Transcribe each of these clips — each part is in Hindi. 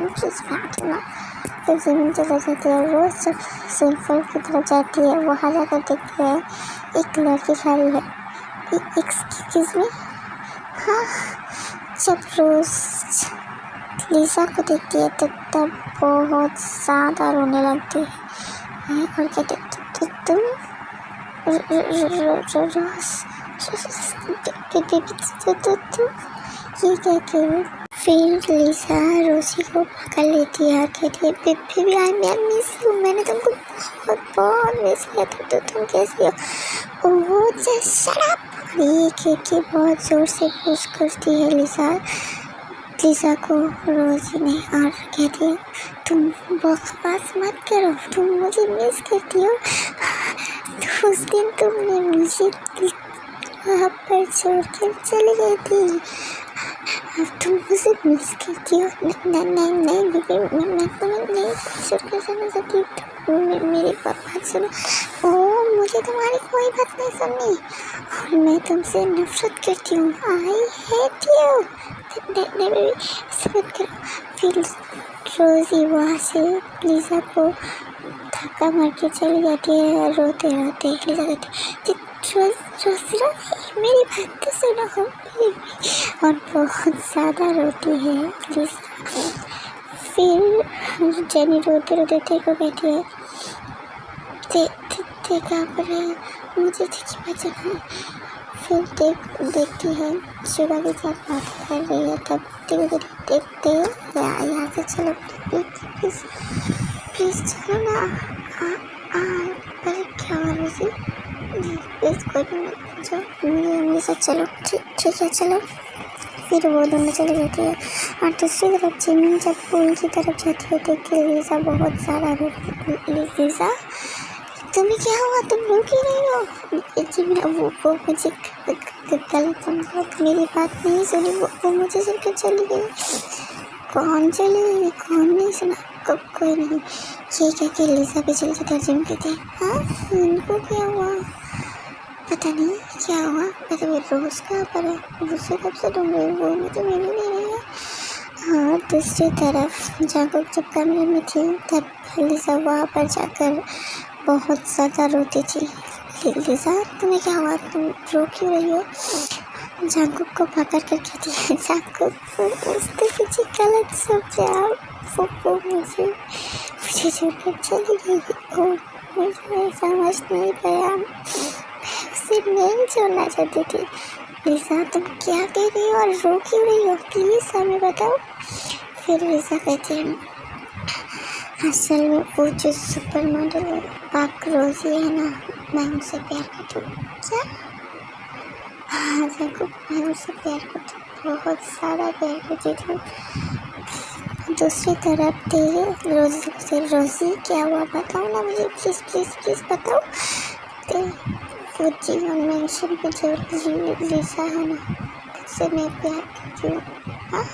प्लीज़ बैठ ना। फिर ज़मीन चला जाती है। वो जब स्विमिंग पूल की तरफ जाती है, वहाँ जाकर देखती है एक लड़की खड़ी है। Excuse me. हाँ, जब रोज़ लिसा को देखती है तो तब बहुत ज़्यादा रोने लगती है और कहती है तुम ये कहती है। फिर लिसा रोज़ी को पकड़ लेती है और कहती है बेबी आई मिस यू, मैंने तुमको बहुत मिस किया था, तो तुम कैसी हो? Oh just shut up. ये कहके बहुत ज़ोर से पुश करती है लिसा को रोज़ी ने और कहती है तुम बकवास मत करो, तुम मुझे मिस करती हो। उस दिन तुमने मुझे वहाँ पर छोड़ कर चली गई थी, अब तुम मुझे मिस करती हो। नहीं बेबी, मैं तुम्हें नहीं छोड़ कर चली सकती, मेरी बात सुनो। ओह मुझे तुम्हारी कोई बात नहीं सुननी और मैं तुमसे नफरत करती हूँ। I hate you. नहीं बेबी, समझ करो। फिर रोज़ी वहाँ से लिसा को धक्का मार के चली जाती है रोते रोते। लिसा कहती रोज़ी मेरी बात तो सुनो हो और बहुत ज़्यादा रोती है लिसा। फिर जेनी रोते रोते को कहती है देखा पर मुझे देखी बचा। फिर देखती है शिवा के साथ बात कर रही है। तब देखते यहाँ से चलो प्लीज़ चलो ना। पर क्या हुआ रोज़ी? प्लीज़ कोई भी मत पूछो, मेरे साथ चलो। ठीक है चलो। फिर वो दोनों चली जाती है और दूसरी तरफ जिमिन जब पूल की तरफ जाती है तो कि लिसा बहुत सारा लिसा तुम्हें क्या हुआ, तुम रो क्यों रही हो? जिमिन वो मुझे गलत समझा, मेरी बात नहीं सुनी, वो मुझे सुनकर चली गई। कौन चली गई? कौन नहीं सुना? कोई नहीं। ये क्या कि लिसा भी चली जाती है। जिमिन कहती है हाँ इनको क्या हुआ? पता नहीं क्या हुआ, वैसे वो रोज़ कहाँ पर है? उससे कब से ढूंढ रही, वो मुझे मिल ही नहीं रही है। हाँ दूसरी तरफ जागो जब कमरे में थी तब लिसा वहाँ पर जाकर बहुत ज़्यादा रोती थी। लिसा तुम्हें क्या हुआ, तुम रो क्यों रही हो? जागो को पकड़ कर कहती है जागो उसके पीछे गलत समझा, वो मुझे छोड़कर चली गई। ओ मुझे समझ नहीं पाया, उसे नहीं छोड़ना चाहती थी। लिसा तुम क्या कह रही हो और रो क्यों रही हो, प्लीज़ हमें बताओ। फिर लिसा कहती है असल में वो जो सुपर मॉडल है पाक रोज़ी है ना, मैं उनसे प्यार करती हूँ। क्या? हाँ जाको मैं उनसे प्यार करती हूँ, बहुत सारा प्यार करती थी। दूसरी तरफ थे रोज़ी क्या हुआ बताओ ना मुझे, प्लीज़ बताओ। वो जीवन मेंशन पे जो लिसा है ना उससे मैं प्यार करती हूँ। हाँ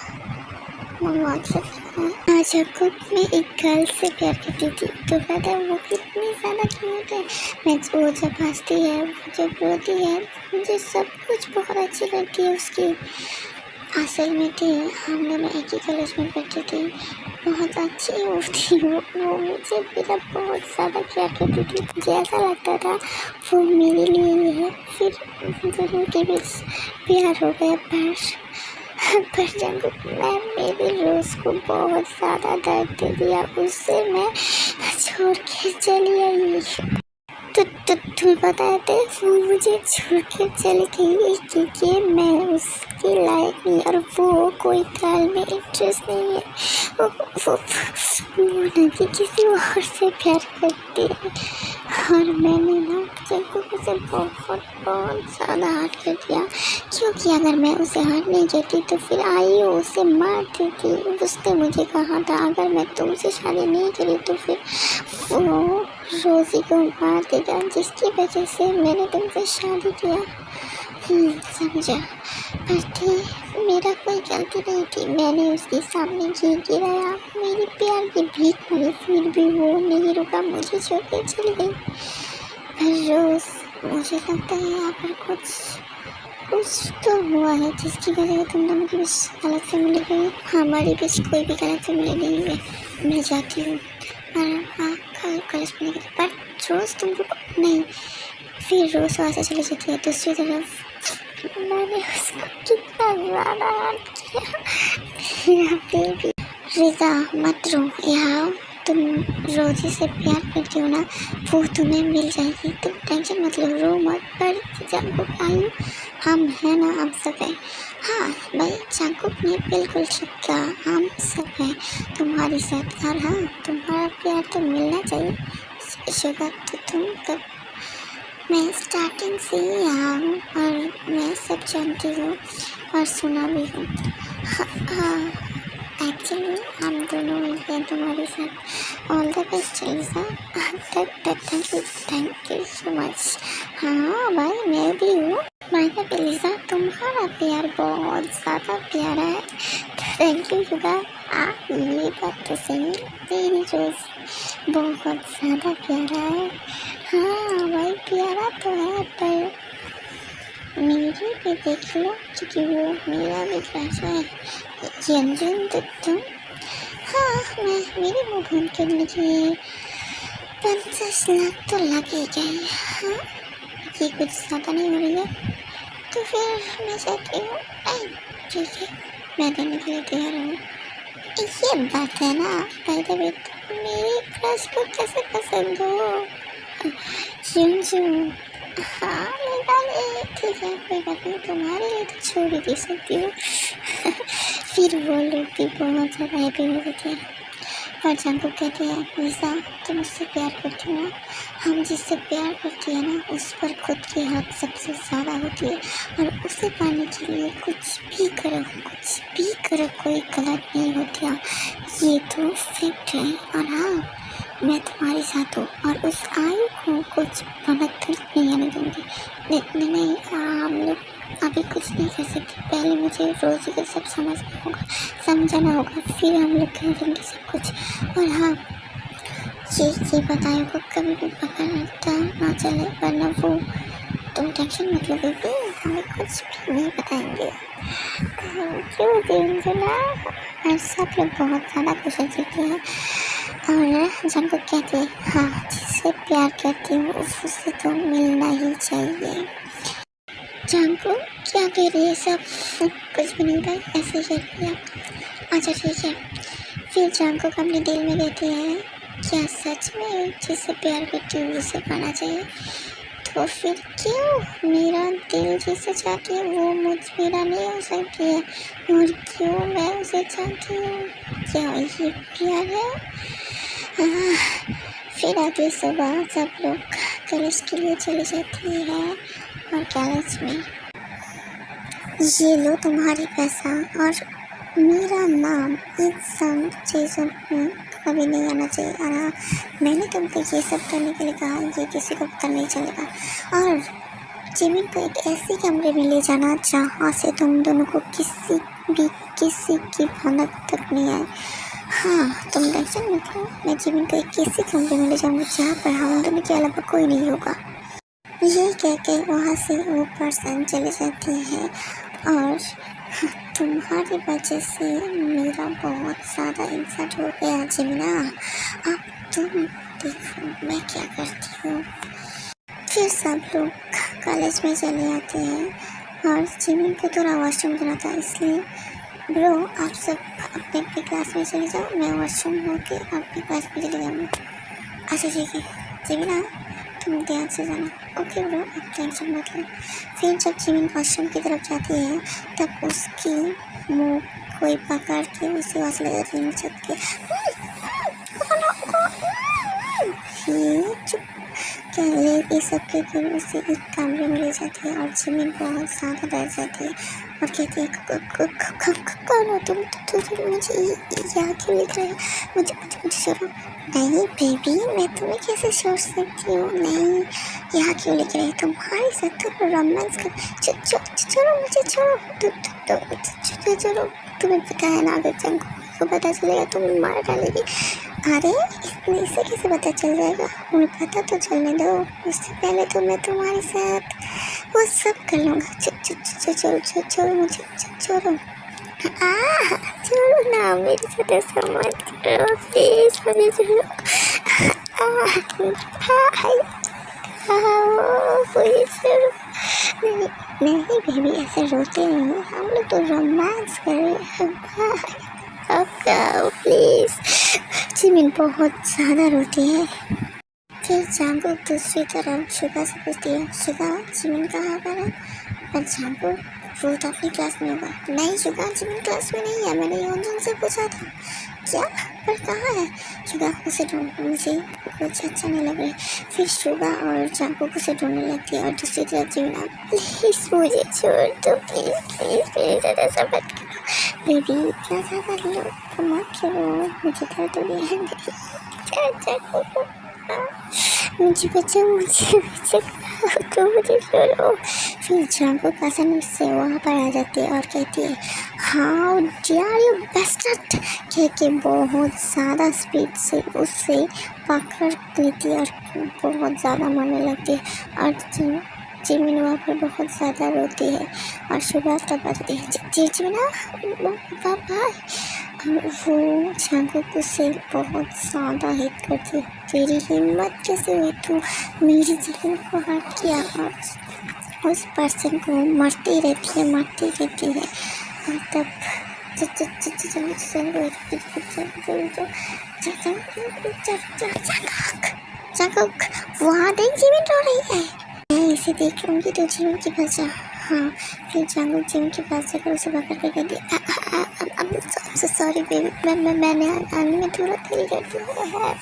आज आपको मैं एक गर्ल से प्यार करती थी, तो पता है वो कितनी ज़्यादा क्यूट है। मैं वो जब हंसती है, वो जब रोती है, मुझे सब कुछ बहुत अच्छी लगती है उसकी। असल में थी हम दोनों एक ही कॉलेज में पढ़ती थी, बहुत अच्छी वो थी। वो मुझे मेरा बहुत ज़्यादा प्यार करती थी, मुझे ऐसा लगता था वो मेरे लिए ही है। फिर दोनों के बीच प्यार हो गया पर जब मैं मेरी रोज़ को बहुत ज़्यादा दर्द दे दिया, उससे मैं छोड़ के चली आई। तो तुम्हें बताए थे वो मुझे छोड़ के चली गई क्योंकि मैं उसके लायक नहीं और वो कोई गर्ल में इंटरेस्ट नहीं है। वो नहीं किसी और से प्यार करती है और मैंने ना जंगू से बहुत ज़्यादा हार्ट कर दिया, क्योंकि अगर मैं उसे हार्ट नहीं करती तो फिर आई उसे मार देती। उसने मुझे कहा था अगर मैं तुमसे शादी नहीं करी तो फिर वो रोज़ी को मार देगा, जिसकी वजह से मैंने तुमसे शादी किया। समझा? पर थी मेरा कोई गलती नहीं थी, मैंने उसके सामने घी गिराया, मेरी प्यार की भीख मांगी, फिर भी वो नहीं रुका, मुझे छोड़कर चली गई। पर रोज़ मुझे लगता है यहाँ पर कुछ कुछ तो हुआ है जिसकी वजह से तुम दोनों के बीच गलत फहमी हुई। हमारे बीच कोई भी गलत फहमी नहीं है। मैं जाती हूँ और हाँ कॉलेज पढ़ने के लिए, पर रोज़ तुमको नहीं, फिर रोज़ वहाँ से चली जाती है। दूसरी तरफ मैंने उसको कितना ज़्यादा याद किया। फिर भी रिजा मत रो, यहाँ तुम रोजी से प्यार करती हो ना, वो तुम्हें मिल जाएगी। तुम टेंशन मत लो, रो मत। पर जंकुक आयु हम हैं ना, हम सब हैं। हाँ भाई जंकुक ने बिल्कुल ठीक कहा, हम सब हैं तुम्हारे साथ। और हाँ तुम्हारा प्यार तो मिलना चाहिए शुगर। तो तुम कब, मैं स्टार्टिंग से ही यहाँ हूँ और मैं सब जानती हूँ और सुना भी हूँ। हाँ एक्चुअली हम दोनों मिल गए तुम्हारे साथ। All the best Liza. Thank you so much. हाँ भाई मैं भी हूँ। मैंने लिज़ा तुम्हारा प्यार बहुत ज़्यादा प्यारा है। Thank you sugar. ये बात तो सही, तेरी रोज़ बहुत ज़्यादा प्यारा है। हाँ भाई प्यारा तो है, पर मेरी भी देख लो क्योंकि वो मेरा भी कैसा है। यंजन तो तुम, हाँ मैं मेरी मुँह ढूंढ के लिए 50 लाख तो लगे गए। हाँ ये कुछ ज़्यादा नहीं हो रही है, तो फिर मैं चाहती हूँ ठीक है मैं देने के लिए तैयार हूँ। ये बात है ना, पहले भी तुम मेरी क्रश को कैसे पसंद हो। हाँ ठीक है कोई बात नहीं, तुम्हारे लिए तो छोड़ ही सकती हूँ। फिर वो लोग भी बहुत ज़्यादा हैप्पी हो जाते हैं और जंकुक कहते हैं लिज़ा तुम उससे प्यार करती हो ना, हम जिससे प्यार करती है ना उस पर खुद की हक सबसे ज़्यादा होती है और उसे पाने के लिए कुछ भी करो कोई गलत नहीं होती। ये तो फैक्ट है। और हाँ मैं तुम्हारे साथ हूँ और उस आयु को कुछ गलत नहीं आने दूँगी। नहीं हम लोग अभी कुछ नहीं कर सकते, पहले मुझे रोज़ी को सब समझाना होगा, फिर हम लोग करेंगे सब कुछ। और हाँ ये बताए को कभी भी पकड़ता ना चले, वरना वो तुम टेंशन मत लो बेबी, हमें कुछ भी नहीं बताएंगे। क्यों ना, और सब लोग बहुत ज़्यादा खुश हो चुके हैं। और जंकुक कहते हैं हाँ जिससे प्यार करती हूँ उससे तो मिलना ही चाहिए। जंकुक क्या कह रही है, सब कुछ भी नहीं भाई ऐसे ही कह रही है। अच्छा ठीक है। फिर जंकुक अपने दिल में कहती है क्या सच में जिससे प्यार करती हूँ उसे पाना चाहिए, तो फिर क्यों मेरा दिल जिसे चाहती है वो मेरा नहीं हो सकती है, और क्यों मैं उसे चाहती हूँ, क्या ये प्यार है। फिर अगली सुबह सब लोग कॉलेज के लिए चली जाती है और कॉलेज में ये लो तुम्हारी पैसा और मेरा नाम इन सब चीज़ों में कभी नहीं आना चाहिए। और हाँ मैंने तुमको ये सब करने के लिए कहा, ये किसी को पता नहीं चलेगा। और जिमिन को एक ऐसे कमरे में ले जाना जहाँ से तुम दोनों को किसी की भनक तक नहीं आए। हाँ तुम टेंशन मत लो, मैं जिमिन को एक किसी कमरे में ले जाऊँगी जहाँ पर हम दोनों के अलावा कोई नहीं होगा। ये कह के वहाँ से वो पर्सन चले जाते हैं। और तुम्हारी वजह से मेरा बहुत ज़्यादा इंसल्ट हो गया जिमिना, अब तुम देखो मैं क्या करती हूँ। फिर सब लोग कॉलेज में चले आते हैं और जिमिन को थोड़ा वॉशरूम जाना था, इसलिए ब्रो आप सब अपने अपने क्लास में चले जाओ, मैं वॉशरूम होके अपनी क्लास में चले जाऊँगी। अच्छा ठीक है जिमिना तुम ध्यान से जाना। ओके ब्रो आप टेंशन मत लो। फिर जब जिमिन वॉशरूम की तरफ जाती है तब उसकी मुंह कोई पकड़ के उसे आवाज़ लगा देने सकती है। चुप पहले ये सब के उसे एक कमरे में ले जाती है और जिमिन बहुत ज़्यादा डर जाती है और कहती है कौन हो तुम, मुझे यहाँ क्यों लिख रहे हो, मुझे छोड़ो। नहीं बेबी मैं तुम्हें कैसे छोड़ सकती हूँ, नहीं यहाँ क्यों लिख रहे हो, तुम्हारे साथ तो रोमांस कर, छोड़ो मुझे, छोड़ो। तुम्हें पता है ना अगर जंकुक को पता चलेगा तो मार डालेगी। अरे इसे कैसे पता चल जाएगा, मुझे पता तो चलने दो, उससे पहले तो मैं तुम्हारे साथ वो सब कर लूँगा। छोड़ो मुझे, छोड़ो, छोड़ो ना, मेरे साथ ऐसा मत करो प्लीज, मुझे छोड़ो। मुझे छोड़ो। नहीं बेबी, ऐसे रोते नहीं, हम लोग तो रोमांस कर रहे हैं। प्लीज। जिमिन बहुत ज़्यादा रोती है। फिर जंगकुक दूसरी तरफ शुगा से पूछती है, शुगा जिमिन कहाँ पर है? पर जंगकुक वो तो अपनी क्लास में होगा। नहीं शुगा, जिमिन क्लास में नहीं है, मैंने योंजन से पूछा था। क्या? पर कहाँ है? शुगा उसे ढूंढ, मुझे कुछ अच्छा नहीं लग रहा है। फिर शुगा और जंगकुक उसे ढूंढने लगती है और दूसरी तरफ जिमिन, प्लीज मुझे छोड़ दो, प्लीज ऐसा मत करो बेबी, इतना ज़्यादा लोग मत करो, मुझे दर्द हो रही है। मुझे बचाओ, तो मुझे छोड़ो। फिर जंगकुक आसानी से वहाँ पर आ जाती है और कहती है, हाउ डेयर यू बास्टर्ड, कह के बहुत ज़्यादा स्पीड से उससे पकड़ लेती है और बहुत ज़्यादा मारने लगती है और जिमिन वहाँ पर बहुत ज़्यादा रोती है और शुगा तब आती है, जिमिना पापा। वो जंगकुक से बहुत ज़्यादा हिट करती है, तेरी हिम्मत कैसे हुई, तू मेरी जिमिन को हर्ट किया। और उस पर्सन को मरती रहती है और तब जंगकुक वहाँ देख, जिमिन रो रही है, मैं इसे देख लूँगी तो जिमिन के पास जा। हाँ, फिर जंगकुक जिमिन के पास जाकर उसे पकड़ कर कहती, सॉरी बेबी, मैंने आने में थोड़ा देरी कर दिया है,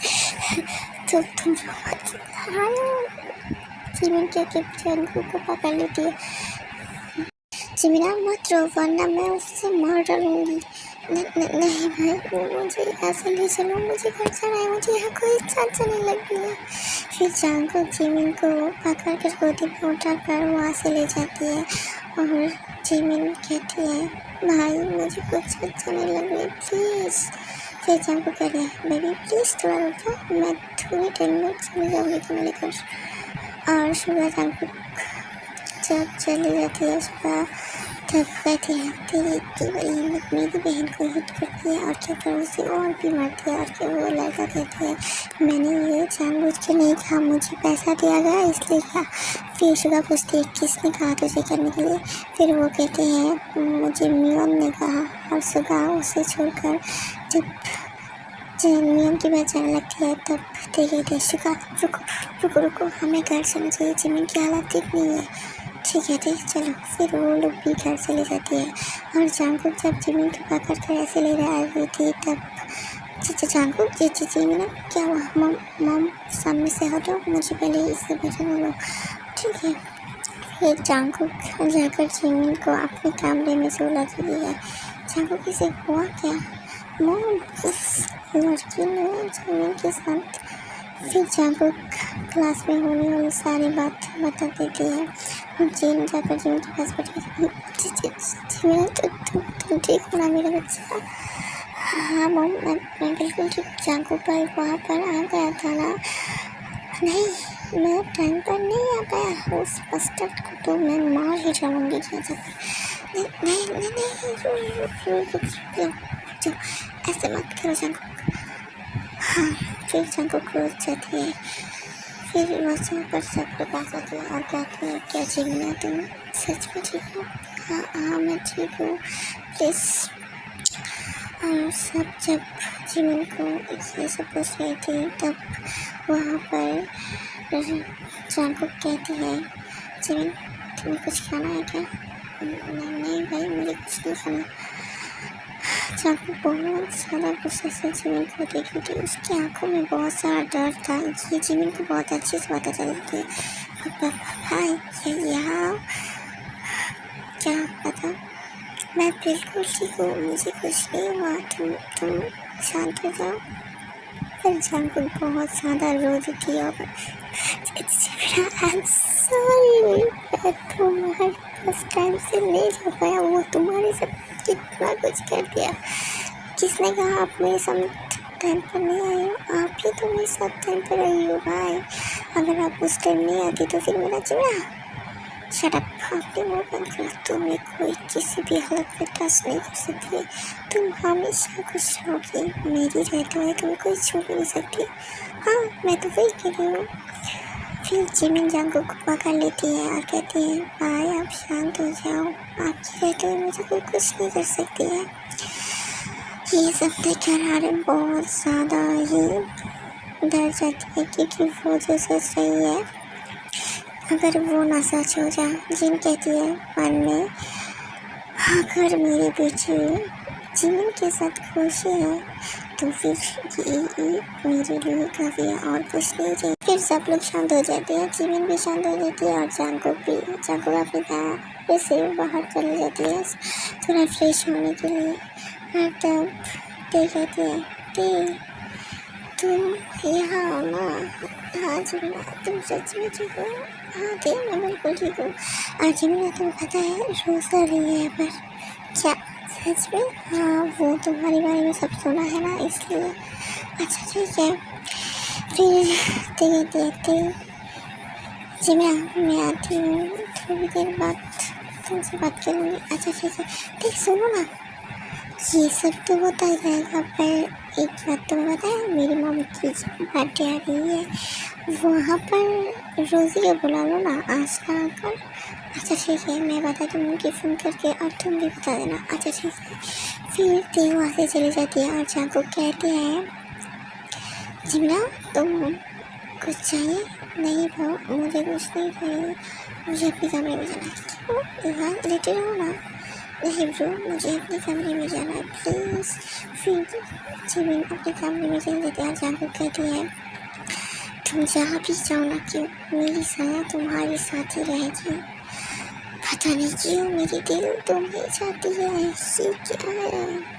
तो तुम जिमिन के जंगकुक को पकड़ लेती है। जिमिना मत रो वरना मैं उससे मार डालूंगी। नहीं भाई, मुझे ऐसा ले चलो, मुझे घर जाना है, मुझे यहाँ कोई अच्छा नहीं लग रही है। फिर जंगकुक जिमिन को पकड़ कर गोदी में उठा कर वहाँ से ले जाती है और जिमिन कहती है, भाई मुझे कुछ अच्छा नहीं लग रहा है, प्लीज़। फिर जंगकुक कह रहे हैं, बेबी प्लीज़ थोड़ा रुको, मैं थोड़ी देर में चली जाऊँगी तुम्हारे घर। और शुगा जंगकुक जब चली जाती है शुगा तब कहती है, तेरी इतनी बड़ी हिम्मत मेरी बहन को हिट करती है और कहकर उसे और भी मारती है। और फिर वो लड़का कहती है, मैंने ये जानबूझ के नहीं कहा, मुझे पैसा दिया गया इसलिए कहा। फिर शुगा पूछती है, किसने कहा तुझे करने के लिए? फिर वो कहते हैं, मुझे मियोन ने कहा। और शुगा उसे छोड़कर जब मियोन की बात जाने लगती है तब कहते हैं, शुगा रुको, हमें घर चलना चाहिए, जिमिन की हालत ठीक नहीं है। ठीक है चलो। फिर वो लोग भी घर चले जाती है और जंगकुक जब जिमिन को पकड़ कर ऐसे ले रही थी तब जंगकुक जिमिन क्या हुआ? मम सामने से हटो, मुझे पहले इससे बचना लो। ठीक है। फिर जंगकुक जाकर जिमिन को अपने कमरे में सुला देती है। जंगकुक इसे हुआ क्या? मम उस लड़की ने जिमिन के साथ। फिर जंगकुक क्लास में होने वाली सारी बात बता देती है और जिन जाकर जिमिन के पास बैठी, जिमिन तुम ठीक हो ना मेरा बच्चा? हाँ मम, मैं बिल्कुल ठीक। जंगकुक भाई वहाँ पर आ गया था ना? नहीं, मैं टाइम पर नहीं आ पाया, उस बस्टर्ड को तो मैं मार ही जाऊँगी। नहीं, ऐसे मत करो जंगकुक। हाँ, फिर जंगकुक रोज जाती है। फिर वहाँ पर सब लोग आ जाते हैं और कहते हैं, क्या जिमिना तुम सच में ठीक हो? हाँ मैं ठीक हूँ, प्लीज़। और सब जब जिमिन को ये सब पूछ रही थी तब वहाँ पर जंगकुक कहती है, जिमिन तुम्हें कुछ खाना है क्या? नहीं भाई, मुझे कुछ नहीं खाना। जंगकुक बहुत ज़्यादा गुस्से से जिमिन को देख रही थी, उसकी आंखों में बहुत सारा डर था। ये जिमिन को बहुत अच्छे से पता चल रही थी। भाई यहाँ क्या पता? मैं बिल्कुल ठीक हूँ, मुझे कुछ नहीं हुआ, तुम शांत हो जाओ। फिर जंगकुक बहुत ज़्यादा रो रही थी और सॉरी, मैं तुम्हारे पास टाइम से नहीं जा पाया, वो तुम्हारे साथ कितना कुछ कर दिया। किसने कहा आप मेरे साथ टाइम पर नहीं आई हो? आप ही तो मेरे साथ टाइम पर आई हो भाई। अगर आप उस टाइम नहीं आती तो फिर मेरा शट अप, अपने मुंह बंद करो। तुम्हें कोई किसी भी हालत में टच नहीं कर सकती है। तुम हमेशा खुश रहोगी। मेरी रहते हुए तुम्हें कोई छू भी नहीं सकती। हाँ, मैं तो वही कह रही हूँ। फिर जिमिन जंगकुक को पकड़ लेती है और कहती है, भाई आप शांत हो जाओ, आपके रहते हुए मुझे कोई कुछ नहीं कर सकती है। ये सब देखकर आर्यन बहुत ज़्यादा ही डर जाती है, क्योंकि वो जो सोच रही है अगर वो ना सच हो जाए। जिन कहती है मन में, अगर मेरी बेटी जिमिन के साथ खुशी है तो फिर ये मेरे लिए काफ़ी है और कुछ नहीं चाहिए। फिर सब लोग शांत हो जाते हैं, जिमिन भी शांत हो जाती है और जंगकुक भी। जंगकुक अपने घर से बाहर चली जाती है थोड़ा फ्रेश होने के लिए। और तब ते कहती है, ते तुम यहाँ हो ना? हाँ जिमिना, तुम सच में ठीक हो? हाँ ते, मैं बिल्कुल ठीक हूँ। और जिमिना, तुम्हें पता है रोज़ कर रही है यहाँ पर? क्या सच में? हाँ, वो तुम्हारे बारे में सब सुना है ना, इसलिए। अच्छा ठीक है। फिर ते जिमिना, मैं आती हूँ थोड़ी देर बाद, तुमसे बात करूँगी। अच्छा ठीक है। ठीक, सुनो ना, ये सब तो होता ही रहेगा, पर एक बात तो पता है, मेरी मम्मी की बर्थडे आ रही है, वहाँ पर रोज़ी को बुला लो ना आज ना आकर। अच्छा ठीक है, मैं बता दूँगी फ़ोन करके और तुम भी बता देना। अच्छा ठीक है। फिर ते वहाँ से चली जाती है और जंगकुक कहते हैं, जिमिना तुम कुछ चाहिए? नहीं ब्रो, मुझे कुछ नहीं चाहिए, मुझे अपने कमरे में जाना है। क्यों? यहाँ लेटे रहो ना। नहीं ब्रो, मुझे अपने कमरे में जाना है प्लीज़। फिर जिमिन अपने कमरे में चली जाती है और जंगकुक कहती है, तुम जहाँ भी जाओ ना क्यों, मेरी साया तुम्हारे साथ ही रहेगी। पता नहीं क्यों मेरी दिल तुम्हें चाहती है, ऐसी क्या है।